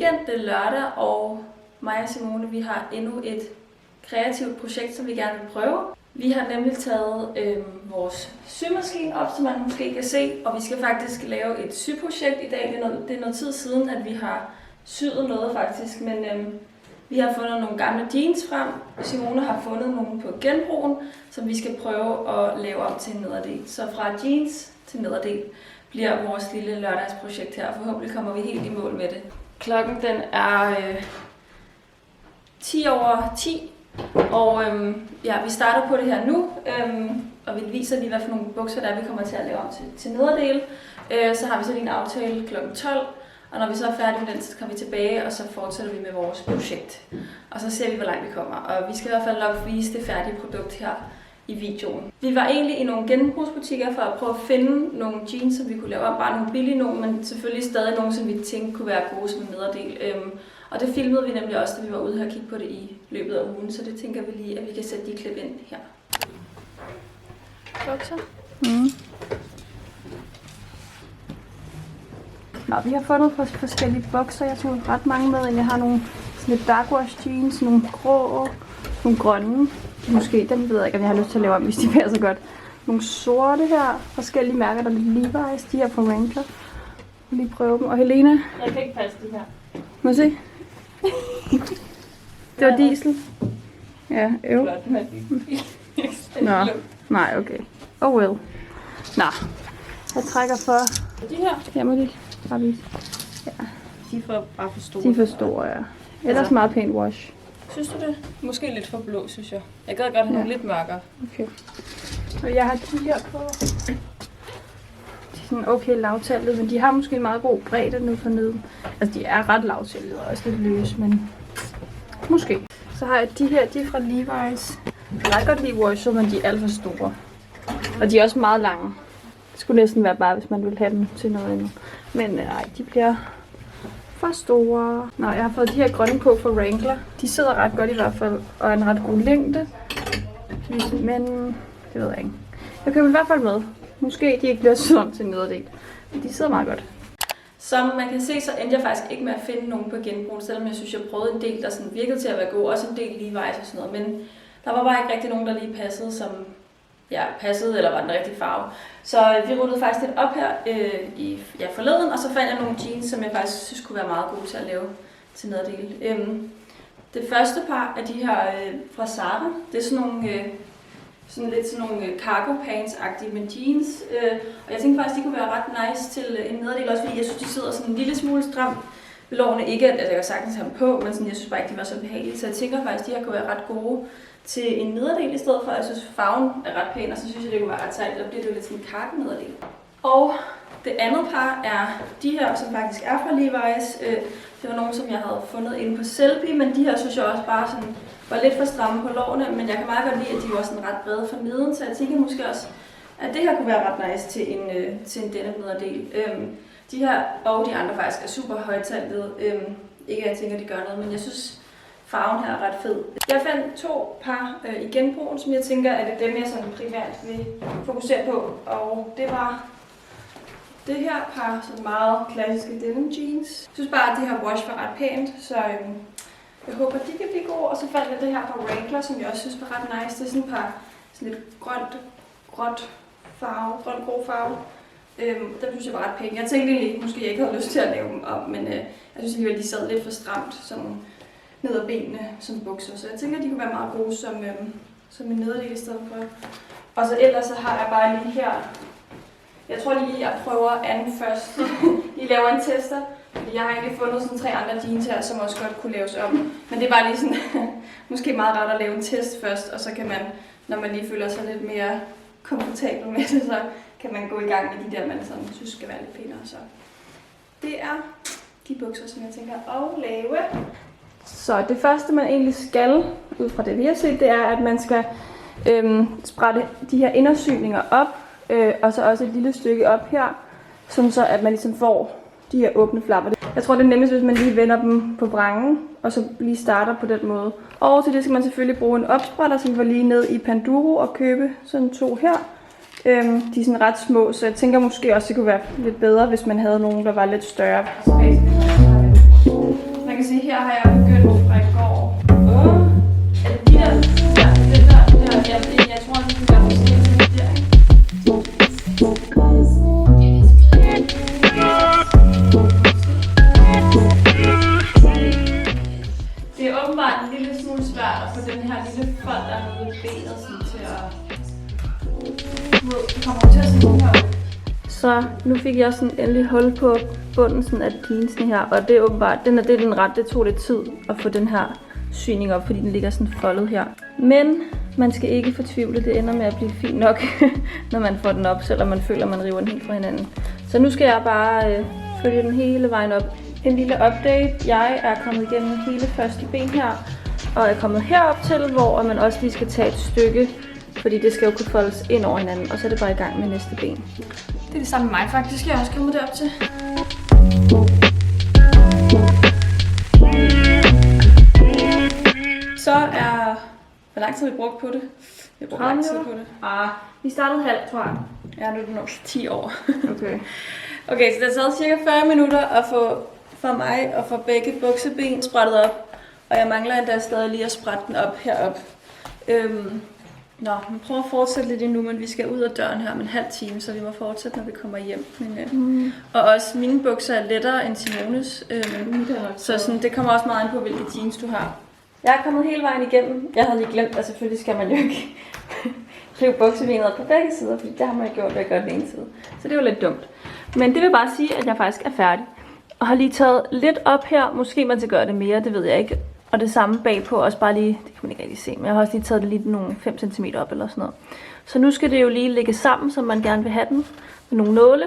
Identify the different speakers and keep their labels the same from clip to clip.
Speaker 1: weekend, det er lørdag, og mig og Simone, vi har endnu et kreativt projekt, som vi gerne vil prøve. Vi har nemlig taget vores symaskine op, som man måske kan se, og vi skal faktisk lave et syprojekt i dag. Det er noget tid siden, at vi har syet noget faktisk, men vi har fundet nogle gamle jeans frem. Simone har fundet nogle på genbrugen, som vi skal prøve at lave om til en nederdel. Så fra jeans til nederdel bliver vores lille lørdagsprojekt her. Forhåbentlig kommer vi helt i mål med det. Klokken den er 10:10, og vi starter på det her nu, og vi viser lige, hvad for nogle bukser der er, vi kommer til at lave om til nederdel. Så har vi så lige en aftale klokken 12, og når vi så er færdige med den, så kommer vi tilbage, og så fortsætter vi med vores projekt. Og så ser vi, hvor langt vi kommer. Og vi skal i hvert fald nok vise det færdige produkt her i videoen. Vi var egentlig i nogle genbrugsbutikker for at prøve at finde nogle jeans, som vi kunne lave om. Bare nogle billige nogle, men selvfølgelig stadig nogle, som vi tænkte kunne være gode som en nederdel. Og det filmede vi nemlig også, da vi var ude her og kigge på det i løbet af ugen. Så det tænker vi lige, at vi kan sætte de klip ind her. Bukser. Nå, vi har fundet forskellige bukser. Jeg tog ret mange med. Jeg har nogle sådan lidt dark wash jeans, nogle grå, nogle grønne. Måske, dem ved jeg ikke, om jeg har lyst til at lave om, hvis de passer godt. Nogle sorte her, forskellige mærker, der er lidt Levi's, de her fra Wrangler. Jeg vil lige prøve dem. Og Helena? Jeg kan ikke passe de her. Må jeg se? Det var diesel. Ja, øv. Nå, nej, okay. Oh well. Nå, jeg trækker for... De her? Her må de bare vise. Ja.
Speaker 2: De er bare for store.
Speaker 1: De er for store, ja. Ellers meget pænt wash.
Speaker 2: Synes du det? Måske lidt for blå, synes jeg. Jeg gad godt have nogle lidt mørkere.
Speaker 1: Okay. Og jeg har de her på. De er sådan okay lavtallet, men de har måske en meget god bredde nu for neden. Altså, de er ret lavtallet og også lidt løse, men måske. Så har jeg de her, de er fra Levi's. Jeg kan ret godt lide washet, men de er alt for store. Og de er også meget lange. Det skulle næsten være bare, hvis man ville have dem til noget andet. Men nej, de bliver for store. Nå, jeg har fået de her grønne på fra Wrangler. De sidder ret godt i hvert fald, og er en ret god længde. Men det ved jeg ikke. Jeg køber i hvert fald med. Måske de ikke bliver syet om til en nederdel. Men de sidder meget godt. Som man kan se, så endte jeg faktisk ikke med at finde nogen på genbrug, selvom jeg synes, jeg prøvede en del, der sådan virkede til at være god. Også en del Levi's og sådan noget. Men der var bare ikke rigtig nogen, der lige passede, som passede, eller var den rigtige farve. Så vi rullede faktisk lidt op her forleden, og så fandt jeg nogle jeans, som jeg faktisk synes kunne være meget gode til at lave til nederdel. Det første par af de her fra Zara, det er sådan nogle cargo pants-agtige med jeans. Og jeg tænkte faktisk, de kunne være ret nice til en nederdel, også fordi jeg synes, de sidder sådan en lille smule stramt ved lårene. Ikke at jeg kan sagtens have dem på, men sådan, jeg synes bare ikke, de var så behagelige. Så jeg tænker faktisk, de her kunne være ret gode til en nederdel i stedet for. Jeg synes, farven er ret pæn, og så synes jeg, det kunne være ret sejt. Der bliver det jo lidt sådan en kakkenederdel. Og det andet par er de her, som faktisk er fra Levi's. Det var nogle, som jeg havde fundet inde på Selby, men de her synes jeg også bare sådan var lidt for stramme på lårene. Men jeg kan meget godt lide, at de var sådan ret brede for neden, så jeg tænker måske også, at det her kunne være ret nice til en denne nederdel. De her og de andre faktisk er super højtallede. Ikke at jeg tænker, at de gør noget, men jeg synes, farven her er ret fed. Jeg fandt 2 par i genbrugen, som jeg tænker, at det er dem, jeg sådan primært vil fokusere på. Og det var det her par sådan meget klassiske denim jeans. Jeg synes bare, at det her wash var ret pænt, så jeg håber, de kan blive gode. Og så fandt jeg det her par Wrangler, som jeg også synes var ret nice. Det er sådan et par sådan lidt grøn-grå farve. Der synes jeg var ret pænt. Jeg tænkte egentlig, måske jeg ikke havde lyst til at lave dem om, men jeg synes alligevel, de sad lidt for stramt sådan ned ad benene som bukser. Så jeg tænker, at de kunne være meget gode som en nederdel i stedet for. Og så ellers så har jeg bare lige her. Jeg tror lige, jeg prøver anden først. I laver en tester. Fordi jeg har egentlig fundet sådan 3 andre jeans her, som også godt kunne laves om. Men det er bare lige sådan, måske meget rart at lave en test først. Og så kan man, når man lige føler sig lidt mere komfortabel med det, så kan man gå i gang med de der, man sådan synes skal være lidt pænere. Så det er de bukser, som jeg tænker at lave. Så det første, man egentlig skal, ud fra det vi har set, det er, at man skal sprætte de her indersyninger op, og så også et lille stykke op her, sådan så at man ligesom får de her åbne flapper. Jeg tror, det er nemmest, hvis man lige vender dem på vrangen, og så lige starter på den måde. Og til det skal man selvfølgelig bruge en opsprætter, som var lige ned i Panduro og købe sådan 2 her. De er sådan ret små, så jeg tænker måske også, det kunne være lidt bedre, hvis man havde nogen, der var lidt større. her har jeg begyndt fra i går. Er det de der? Ja, det der. Jeg tror, at vi kan gøre forskellige ting der, ikke? Det er åbenbart en lille smule svært at få den her lille fold dernede i benet sådan til at... Det kommer til at se ud her. Så nu fik jeg sådan endelig hul på bunden sådan af jeansene her, og det er åbenbart, det er den ret, det tog lidt tid at få den her syning op, fordi den ligger sådan foldet her. Men man skal ikke fortvivle, det ender med at blive fint nok, når man får den op, selvom man føler, at man river den helt fra hinanden. Så nu skal jeg bare følge den hele vejen op. En lille update, jeg er kommet igennem hele første ben her, og er kommet herop til, hvor man også lige skal tage et stykke, fordi det skal jo kunne foldes ind over hinanden, og så er det bare i gang med næste ben. Det er det samme med mig faktisk, jeg er også kommet derop til. Så er... Hvor lang tid har vi brugt på det? Vi har brugt lang tid på det. Vi startede halv, tror jeg. Ja, nu er det nok 10 år. Okay, så det har taget cirka 40 minutter at få for mig og for begge bukseben sprættet op. Og jeg mangler endda stadig lige at sprætte den op herop. Nå, vi prøver at fortsætte lidt endnu, men vi skal ud af døren her om en halv time, så vi må fortsætte, når vi kommer hjem. Men, og også mine bukser er lettere end Simones, så sådan, det kommer også meget an på, hvilke jeans du har. Jeg er kommet hele vejen igennem. Jeg havde lige glemt, at selvfølgelig skal man jo ikke rive buksebenet på begge sider, fordi det har man gjort, ved at gøre den ene side. Så det var lidt dumt. Men det vil bare sige, at jeg faktisk er færdig. Og har lige taget lidt op her. Måske man skal gøre det mere, det ved jeg ikke. Og det samme bagpå, også bare lige, det kan man ikke rigtig se, men jeg har også lige taget det lige nogle 5 cm op eller sådan noget. Så nu skal det jo lige ligge sammen, som man gerne vil have den, med nogle nåle.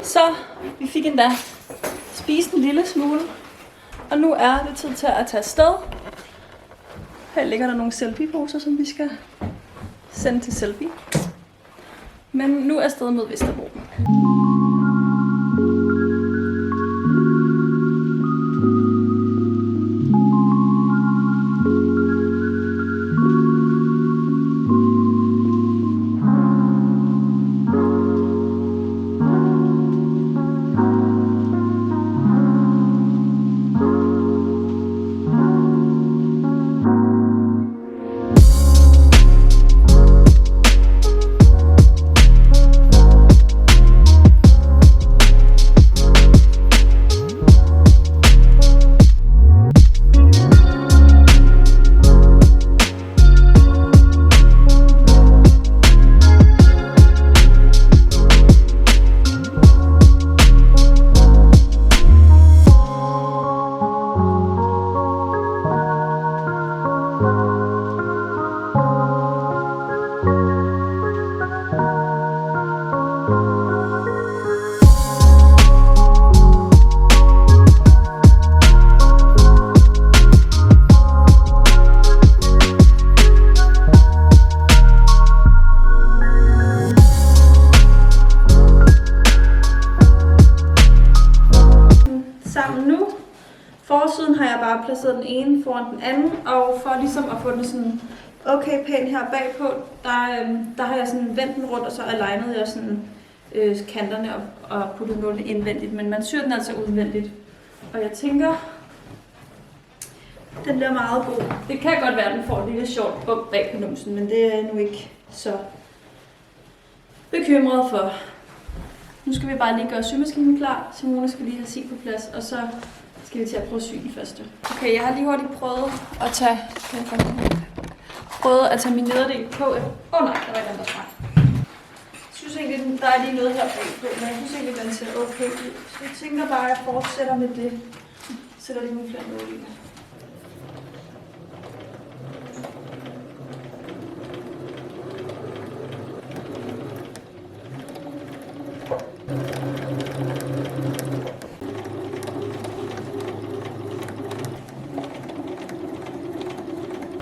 Speaker 1: Så vi fik endda spist en lille smule, og nu er det tid til at tage afsted. Her ligger der nogle selfie-poser, som vi skal sende til selfie. Men nu er afsted mod Vesterbro. Forsiden har jeg bare placeret den ene foran den anden, og for ligesom at få den sådan okay pæn her bagpå, der har jeg sådan vendt den rundt, og så alignede jeg sådan kanterne og puttet nålene indvendigt, men man syr den altså udvendigt. Og jeg tænker, den bliver meget god. Det kan godt være, at den får et lille sjovt bump bag på numsen, men det er jeg nu ikke så bekymret for. Nu skal vi bare lige gøre symaskinen klar. Simone skal lige have sig på plads, og så skal vi til at prøve at sy den første. Okay, jeg har lige hurtigt prøvet at tage min nederdel på. Nej, der var ikke andet fra. Jeg synes egentlig, der er lige noget her på, men jeg synes egentlig, den ser okay ud. Så jeg tænker bare, at jeg fortsætter med det. Sætter lige nogle flere nåle i.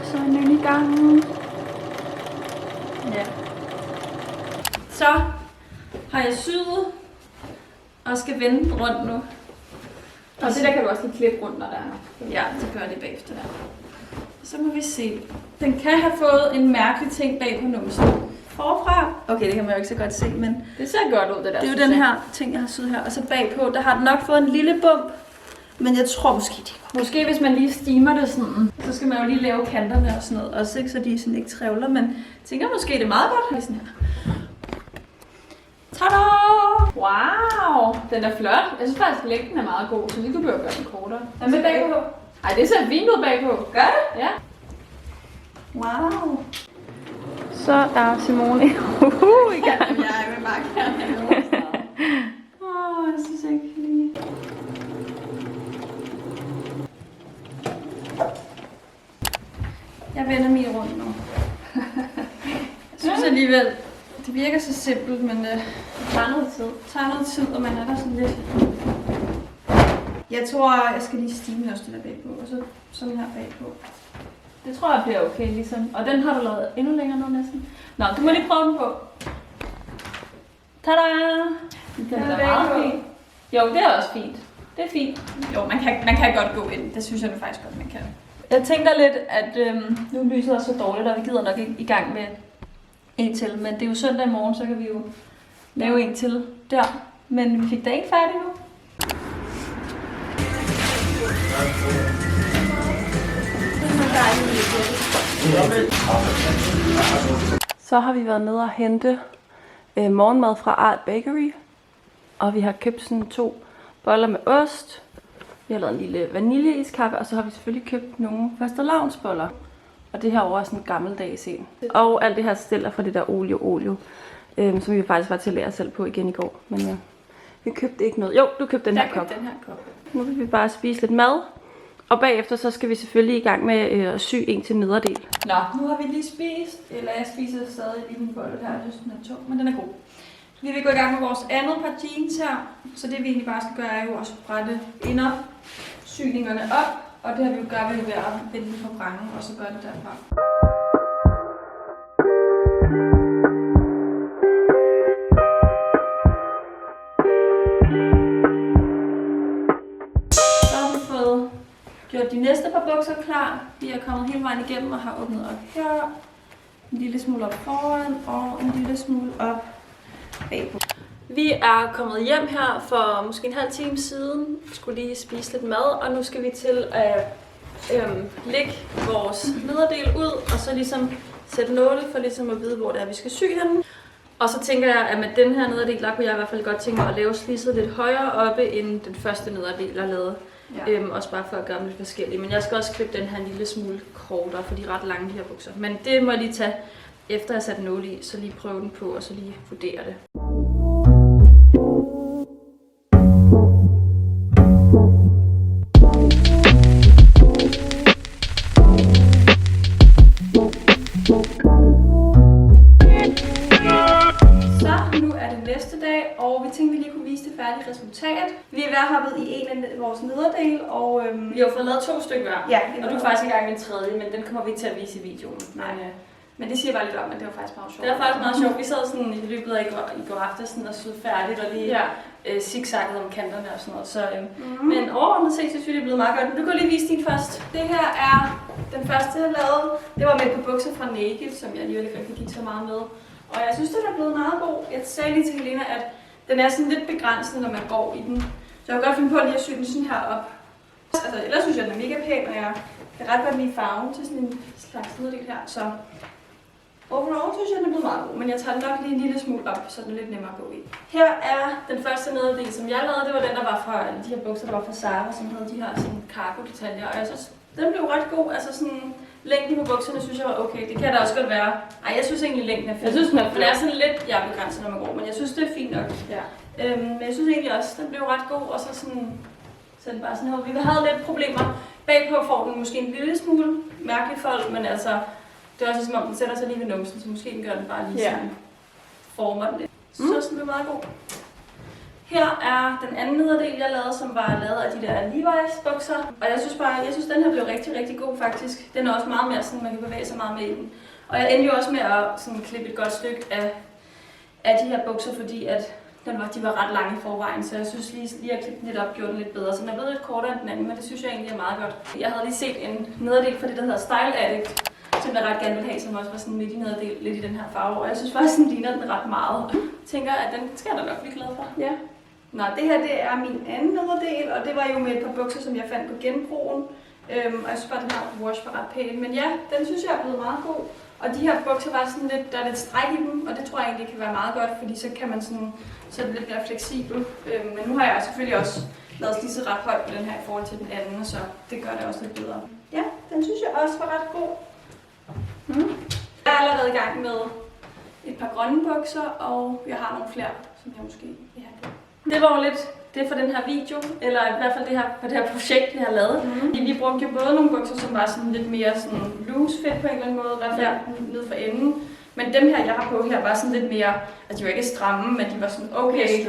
Speaker 1: Så er den i gang. Ja. Så har jeg syet og skal vende den rundt nu. Og det der kan du også lige klippe rundt, når der er. Ja, så gør jeg det bagefter der. Så må vi se. Den kan have fået en mærkelig ting bag på numsen. Forfra. Okay, det kan man jo ikke så godt se, men
Speaker 2: Det ser godt ud, det der.
Speaker 1: det er jo den her ting, jeg har syet her. Og så bagpå, der har den nok fået en lille bump. Men jeg tror måske, det er
Speaker 2: Måske hvis man lige steamer det sådan.
Speaker 1: så skal man jo lige lave kanterne og sådan noget. Også ikke, så de sådan ikke trævler. Men jeg tænker måske, det er meget godt. Sådan her. Tada!
Speaker 2: Wow, den er flot. Jeg synes faktisk, at længden er meget god, så vi kunne gøre den kortere. Er med bagpå? Ej, det ser fint ud bagpå.
Speaker 1: Gør det?
Speaker 2: Ja.
Speaker 1: Wow.
Speaker 2: Så er Simone i gang.
Speaker 1: Jeg vil bare gerne have noget. Jeg synes ikke lige. Jeg vender min rundt nu. Jeg synes alligevel, det virker så simpelt, men det tager noget tid, og man er der sådan lidt. Jeg tror, jeg skal lige stime også det der bagpå, og så sådan her bagpå.
Speaker 2: Det tror jeg bliver okay, ligesom. Og den har du lavet endnu længere nu næsten. Nå, du må lige prøve den på. Tada! Den er meget fin. Jo, det er også fint. Det er fint.
Speaker 1: Jo, man kan godt gå ind. Det synes jeg nu faktisk godt, man kan.
Speaker 2: Jeg tænker lidt, at nu lyset er så dårligt, og vi gider nok ikke i gang med en til. Men det er jo søndag i morgen, så kan vi jo lave en til der. Men vi fik da ikke færdig nu. Så har vi været nede og hente morgenmad fra Art Bakery. Og vi har købt sådan 2 boller med ost. Vi har lavet en lille vaniljeискaffe, og så har vi selvfølgelig købt nogle fastelavnsboller. Og det her over er sådan en gammeldags en. Og alt det her stel er fra det der olio, som vi faktisk var til at lære selv på igen i går. Men vi købte ikke noget. Jo, du købte den her kop. Nu vil vi bare spise lidt mad. Og bagefter så skal vi selvfølgelig i gang med at sy en til nederdel.
Speaker 1: Nå, nu har vi lige spist, eller jeg spiser stadig lige min bolle her. Jeg synes, den er tung, men den er god. Vi vil gå i gang med vores andet par jeans her. Så det vi egentlig bare skal gøre er jo også brette sygningerne op. Og det har vi jo gør ved at vende den på vrangen, og så gør det derfra. Så har vi fået gjort de næste par bukser klar. Vi er kommet hele vejen igennem og har åbnet op her. En lille smule op foran og en lille smule op bagpå. Vi er kommet hjem her for måske en halv time siden. Vi skulle lige spise lidt mad, og nu skal vi til at lægge vores nederdel ud, og så ligesom sætte nåle for ligesom at vide, hvor det er, vi skal sy henne. Og så tænker jeg, at med den her nederdel, der kunne jeg i hvert fald godt tænke mig at lave slisset lidt højere oppe, end den første nederdel, jeg lavede. Ja. Også bare for at gøre dem lidt forskellige. Men jeg skal også klippe den her en lille smule kortere, for de er ret lange, de her bukser. Men det må jeg lige tage, efter jeg har sat nåle i, så lige prøve den på, og så lige vurdere det. Og vi tænkte, vi lige kunne vise det færdige resultat. Vi er ved at hoppet i en af vores nederdel, og
Speaker 2: vi har fået lavet 2 stykker hver.
Speaker 1: Ja,
Speaker 2: og du er faktisk i gang med en tredje, men den kommer vi ikke til at vise i videoen.
Speaker 1: Men det siger bare lidt om, at det var faktisk meget sjovt.
Speaker 2: Det var faktisk meget sjovt. Vi sad sådan i løbet af i går aftes og syede færdigt og lige zigzagget om kanterne og sådan noget. Så, men overordnet set, så synes jeg, det er blevet meget godt. Men du kan lige vise din først. Det her er den første, jeg lavede. Det var med på bukser fra Naked, som jeg alligevel ikke rigtig gik så meget med. Og jeg synes, den er blevet meget god. Jeg sagde lige til Helena, at den er sådan lidt begrænset, når man går i den. Så jeg kan godt finde på lige at sy den sådan her op. Altså, ellers synes jeg, den er mega pæn, og jeg kan ret godt lide farven til sådan en slags nederdel her. Så overall synes jeg, den er blevet meget god, men jeg tager den nok lige en lille smule op, så den er lidt nemmere at gå i. Her er den første nederdel, som jeg lavede. Det var den, der var fra de her bukser, der var fra Zara, som havde de her sådan cargo-detaljer. Og jeg synes, den blev ret god. Altså sådan, længden på bukserne synes jeg var okay. Det kan da også godt være. Ej, jeg synes egentlig, længden er fint. Jeg synes, den
Speaker 1: er sådan lidt begrænset, når man går, men jeg synes, det er fint nok. Ja. Men jeg synes egentlig også, den blev ret god, og så sådan, så den bare sådan her. Vi havde lidt problemer. Bagpå får den måske en lille smule mærkelig fold, men altså, det er også som om, den sætter sig lige ved numsen, så måske den gør den bare lige sådan, former den lidt. Så den blev meget god. Her er den anden nederdel, jeg lavede, som var lavet af de der Levi's bukser. Og jeg synes den her blev rigtig, rigtig god faktisk. Den er også meget mere sådan, man kan bevæge sig meget med i den. Og jeg endte jo også med at sådan klippe et godt stykke af de her bukser, fordi at
Speaker 2: de var ret lange i forvejen, så jeg synes lige at klippe den lidt op gjorde den lidt bedre. Så den er blevet lidt kortere end den anden, men det synes jeg egentlig er meget godt. Jeg havde lige set en nederdel fra det, der hedder Style Addict, som jeg ret gerne vil have, som også var sådan midt i nederdel, lidt i den her farve, og jeg synes faktisk, den ligner den ret meget. Jeg tænker, at den skal jeg da nok blive glad for.
Speaker 1: Ja. Nå, det her det er min anden nederdel, og det var jo med et par bukser, som jeg fandt på genbrugen. Og jeg synes bare, den her wash var ret pæn. Men ja, den synes jeg er blevet meget god. Og de her bukser var sådan lidt, der er lidt stræk i dem, og det tror jeg egentlig kan være meget godt, fordi så kan man sådan, så er det lidt mere fleksibel. Men nu har jeg selvfølgelig også lavet slidset ret højt på den her i forhold til den anden, så det gør det også lidt bedre. Ja, den synes jeg også var ret god. Jeg er allerede i gang med et par grønne bukser, og jeg har nogle flere, som jeg måske vil have på.
Speaker 2: Det var jo lidt det for den her video, eller i hvert fald det her, for det her projekt, vi har lavet. Vi brugte jo både nogle bukser, som var sådan lidt mere sådan loose fit på en eller anden måde, i hvert fald ned for enden. Men dem her, jeg har på her, var sådan lidt mere, altså de var ikke stramme, men de var sådan okay,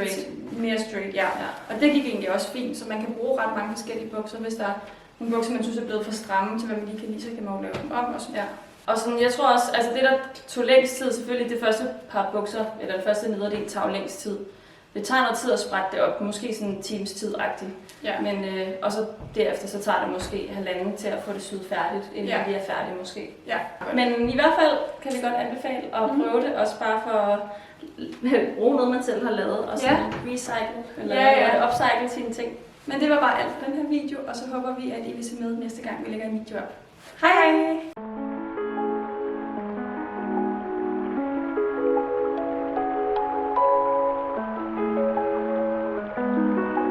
Speaker 2: mere straight, ja. Og det gik egentlig også fint, så man kan bruge ret mange forskellige bukser, hvis der er nogle bukser, man synes er blevet for stramme til, hvad man lige kan lide, så kan man jo lave dem om og sådan. Ja. Og sådan, jeg tror også, altså det der tog længst tid, selvfølgelig det første par bukser, eller det første nederdel, tager jo længst tid. Det tager noget tid at sprætte det op, måske sådan en times tid-agtigt. Ja. Men, og så derefter så tager det måske halvanden til at få det syet færdigt, inden vi er færdige måske. Ja. Men i hvert fald kan vi godt anbefale at prøve det, også bare for at bruge noget, man selv har lavet, og så recycle, eller upcycle sine ting. Men det var bare alt for den her video, og så håber vi, at I vil se med næste gang, vi lægger en video op. Hej hej!